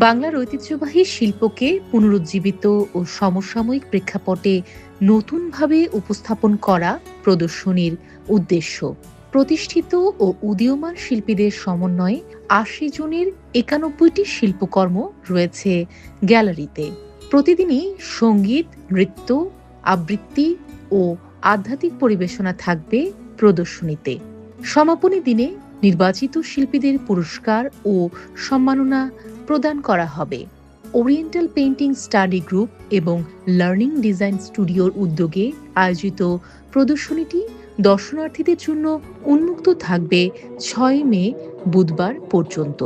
বাংলার ঐতিহ্যবাহী শিল্পকে পুনরুজ্জীবিত ও সমসাময়িক প্রেক্ষাপটে নতুনভাবে উপস্থাপন করা প্রদর্শনীর উদ্দেশ্য। প্রতিষ্ঠিত ও উদীয়মান শিল্পীদের সমন্বয়ে ৮০ জনের ৯১টি শিল্পকর্ম রয়েছে গ্যালারিতে। প্রতিদিনই সঙ্গীত, নৃত্য, আবৃত্তি ও আধ্যাত্মিক পরিবেশনা থাকবে প্রদর্শনীতে। সমাপনী দিনে নির্বাচিত শিল্পীদের পুরস্কার ও সম্মাননা প্রদান করা হবে। ওরিয়েন্টাল পেইন্টিং স্টাডি গ্রুপ এবং লার্নিং ডিজাইন স্টুডিওর উদ্যোগে আয়োজিত প্রদর্শনীটি দর্শনার্থীদের জন্য উন্মুক্ত থাকবে ৬ মে বুধবার পর্যন্ত।